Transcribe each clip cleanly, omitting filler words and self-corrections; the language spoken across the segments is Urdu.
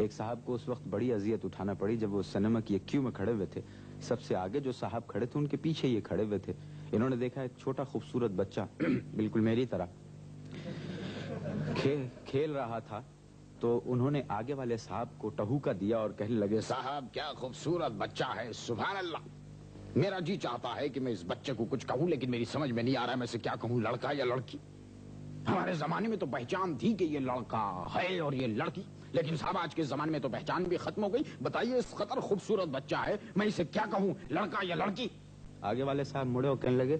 ایک صاحب کو اس وقت بڑی اذیت اٹھانا پڑی جب وہ سنیما کی ایک کیو میں کھڑے ہوئے تھے. سب سے آگے جو صاحب کھڑے تھے ان کے پیچھے یہ کھڑے ہوئے تھے. انہوں نے دیکھا ایک چھوٹا خوبصورت بچہ بالکل میری طرح کھیل رہا تھا, تو انہوں نے آگے والے صاحب کو ٹہوکا دیا اور کہنے لگے, صاحب کیا خوبصورت بچہ ہے, سبحان اللہ. میرا جی چاہتا ہے کہ میں اس بچے کو کچھ کہوں, لیکن میری سمجھ میں نہیں آ رہا ہے میں اسے کیا کہوں, لڑکا یا لڑکی. ہمارے زمانے میں تو پہچان تھی کہ یہ لڑکا ہے اور یہ لڑکی, لیکن صاحب آج کے زمانے میں تو پہچان بھی ختم ہو گئی. بتائیے اس خطر خوبصورت بچہ ہے, میں اسے کیا کہوں, لڑکا یا لڑکی. آگے والے صاحب مڑے اور کہنے لگے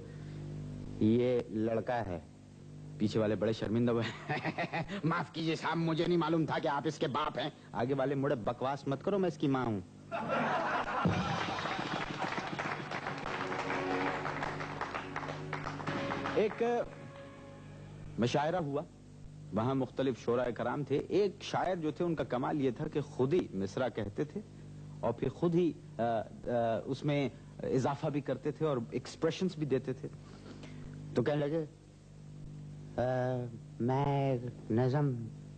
یہ لڑکا ہے. پیچھے والے بڑے شرمندہ ہوئے, معاف کیجیے صاحب مجھے نہیں معلوم تھا کہ آپ اس کے باپ ہیں. آگے والے مڑے, بکواس مت کرو, میں اس کی ماں ہوں. ایک مشاعرہ ہوا, وہاں مختلف شعراء کرام تھے. ایک شاعر جو تھے ان کا کمال یہ تھا کہ خود ہی مصرع کہتے تھے اور پھر خود ہی اس میں اضافہ بھی کرتے تھے اور ایکسپریشنز بھی دیتے تھے. تو کہنے لگے میں نظم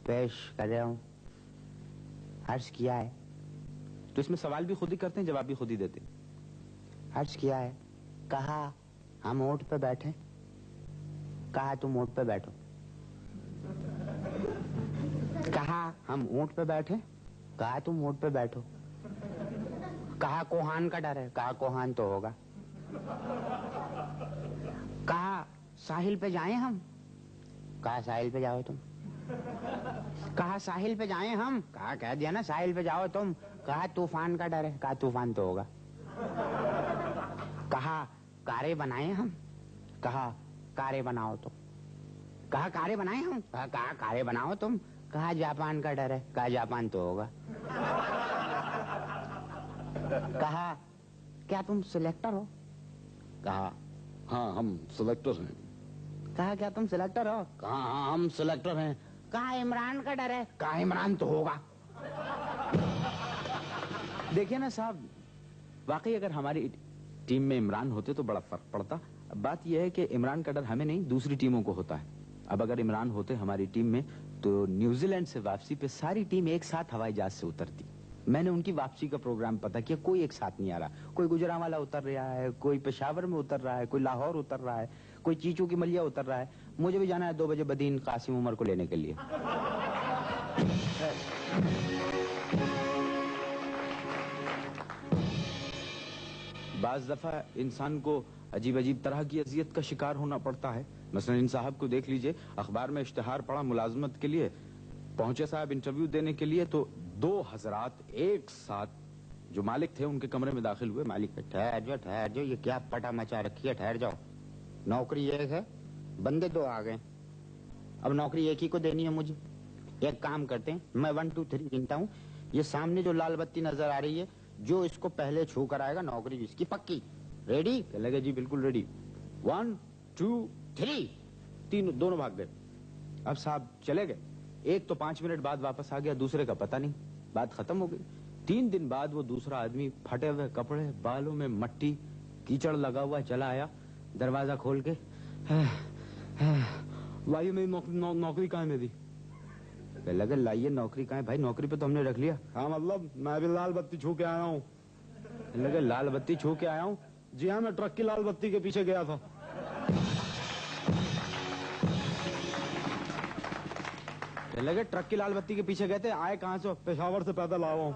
پیش کر رہا ہوں, عرض کیا ہے. تو اس میں سوال بھی خود ہی کرتے ہیں, جواب بھی خود ہی دیتے. عرض کیا ہے, کہا ہم اونٹ پہ بیٹھے, کہا تم اونٹ پہ بیٹھو. کہا ہم اونٹ پہ بیٹھے, کہا تم اونٹ پہ بیٹھو. کہا کوہان کا ڈر ہے, کہا کوہان تو ہوگا. کہا ساحل پہ جائیں ہم, کہا ساحل پہ جاؤ تم. کہا ساحل پہ جائیں ہم, کہا کہہ دیا نا ساحل پہ جاؤ تم. کہا طوفان کا ڈر ہے, کہا طوفان تو ہوگا. کہا کاریں بنائیں ہم, کہا کاریں بناؤ تم. کہا کاریں بنائیں ہم, کہا کاریں بناؤ تم. کہا جاپان کا ڈر ہے, کہا جاپان تو ہوگا. کہا کیا تم سلیکٹر ہو, کہا ہاں ہم سلیکٹر ہیں. کہا کیا تم سلیکٹر ہو, کہاں ہاں ہم سلیکٹر ہیں. کہا عمران کا ڈر ہے, کہا عمران تو ہوگا. دیکھیے نا صاحب, واقعی اگر ہماری ٹیم میں عمران ہوتے تو بڑا فرق پڑتا. بات یہ ہے کہ عمران کا ڈر ہمیں نہیں دوسری ٹیموں کو ہوتا ہے. اب اگر عمران ہوتے ہماری ٹیم میں تو نیوزی لینڈ سے واپسی پہ ساری ٹیم ایک ساتھ ہوائی جہاز سے اترتی. میں نے ان کی واپسی کا پروگرام پتا کیا, کوئی ایک ساتھ نہیں آ رہا. کوئی گجرانوالہ اتر رہا ہے, کوئی پشاور میں اتر رہا ہے, کوئی لاہور اتر رہا ہے, کوئی چیچو کی ملیا اتر رہا ہے. مجھے بھی جانا ہے 2 بجے بدین قاسم عمر کو لینے کے لیے. بعض دفعہ انسان کو عجیب عجیب طرح کی اذیت کا شکار ہونا پڑتا ہے. مثلا ان صاحب کو دیکھ لیجئے, اخبار میں اشتہار پڑا ملازمت کے لیے, پہنچے صاحب انٹرویو دینے کے لیے تو 2 حضرات ایک ساتھ جو مالک تھے ان کے کمرے میں داخل ہوئے. مالک ٹھہر جو, یہ کیا پٹا مچا رکھی ہے, ٹھہر جاؤ. نوکری ایک ہے, بندے 2 آ گئے, اب نوکری ایک ہی کو دینی ہے مجھے. ایک کام کرتے ہیں, میں 1 2 3 گنتا ہوں, یہ سامنے جو لال بتی نظر آ رہی ہے جو اس کو پہلے چھو کر آئے گا نوکری اس کی پکی. ریڈی, کہ لگے جی بالکل ریڈی. 1 2 3, تینوں دونوں بھاگ گئے. اب صاحب چلے گئے. ایک تو 5 منٹ بعد واپس آ گیا, دوسرے کا پتہ نہیں, بات ختم ہو گئی. 3 دن بعد وہ دوسرا آدمی پھٹے ہوئے کپڑے, بالوں میں مٹی, کیچڑ لگا ہوا چلا آیا, دروازہ کھول کے لائیے میری نوکری کہاں ہے میری. لگے لائیے نوکری کہاں ہے بھائی, نوکری پہ تو ہم نے رکھ لیا. ہاں مطلب میں بھی لال بتی چھو کے آیا ہوں. لگے لال بتی چھو کے آیا ہوں, جی ہاں میں ٹرک کی لال بتی کے پیچھے گیا تھا. لگے ٹرک کی لال بتی کے پیچھے گئے تھے, آئے کہاں سے, پشاور سے پیدل آیا ہوں.